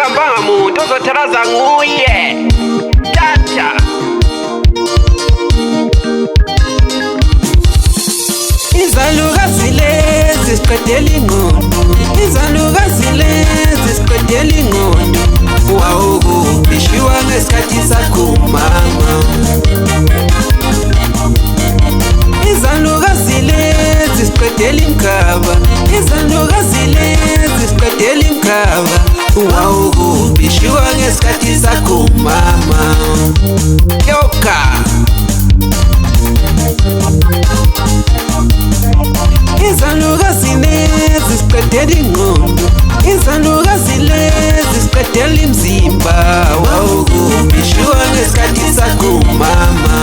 ankambanga muntu ozotheraza nguye tata. Izalukazi lezi siqedela ingqondo, izalukazi lezi siqedela ingqondo. Wawukubhishiwa ngesikhathi sakho mama. Izalukazi lezi siqedela imkhaba, izalukazi lezi siqedela imkhaba. Wawukubhishiwa ngesikhathi sakho mama. Yoka izalukazi lezi siqedela ingqondo, izalukazi lezi siqedela imzimba. Wawukubhishiwa ngesikhathi sakho mama.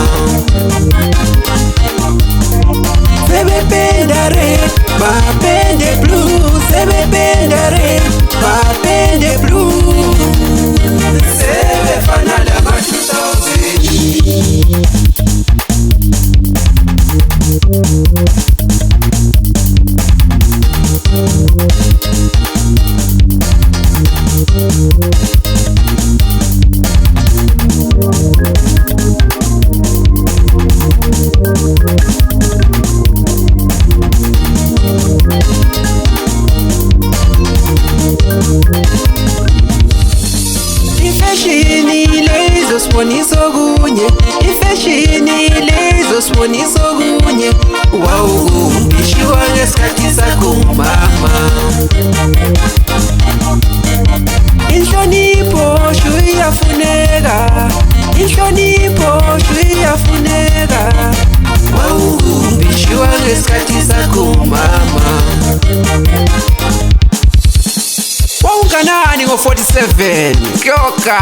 Sebependa red, bapende blue, sebependa red, bapende blue. Sebefana lama 2000. Sibonisa okunye, ifashini lezo sibonisa okunye. Wawukubhishiwa ngesikhathi sakho mama. Inhlonipho shu iyafuneka, inhlonipho shu iyafuneka. Wawukubhishiwa ngesikhathi sakho mama. Wawunganani ngo-47 Kyoka?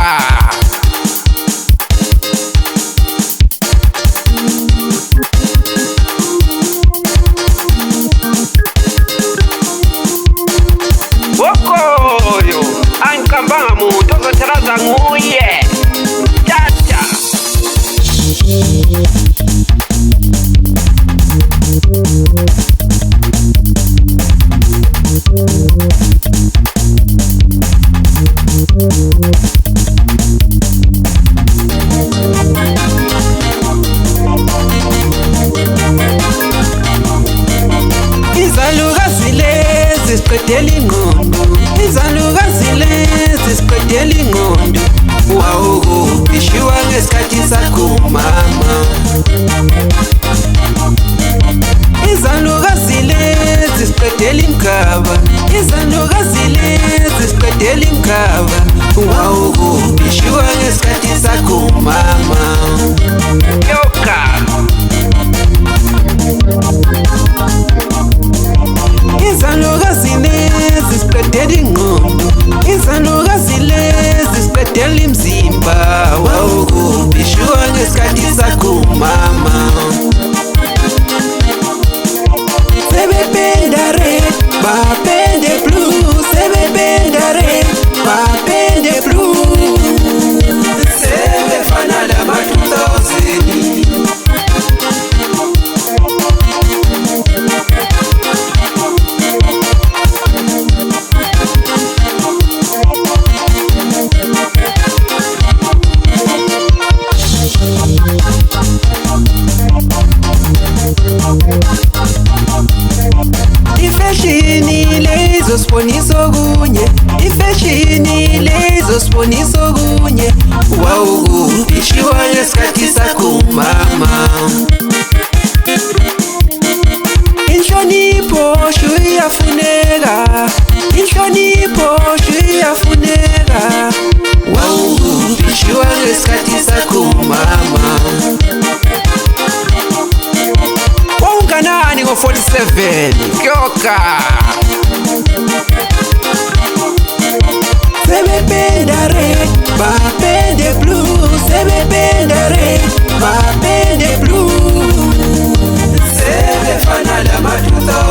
Wokoyo ankambanga muntu ozotheraza nguye tata. Izalukazi lezi siqedela ingqondo, izalukazi lezi siqedela ingqondo. Wawukubhishiwa ngesikhathi sakho mama. Izalukazi lezi siqedela imkhaba, izalukazi lezi siqedela imkhaba. Wawukubhishiwa ngesikhathi sakho mama. Yoka Izalukazi lezi siqedela ingqondo, izalukazi lezi siqedela imzimba. Wawukubhishiwa ngesikhathi sakho mama. Sebependa red, bapende blue, sebependa red, bapende blue. Sebefana lama 2000. Ifashini lezo sibonisa okunye, ifashini lezo sibonisa okunye. Wawukubhishiwa ngesikhathi sakho mama. Inhlonipho shu iyafuneka, inhlonipho shu iyafuneka. Wawukubhishiwa ngesikhathi sakho mama. Wawunganani ngo-47 Kyoka? Sebependa red, bapende blue, sebependa red, bapende blue. Sebefana lama 2000.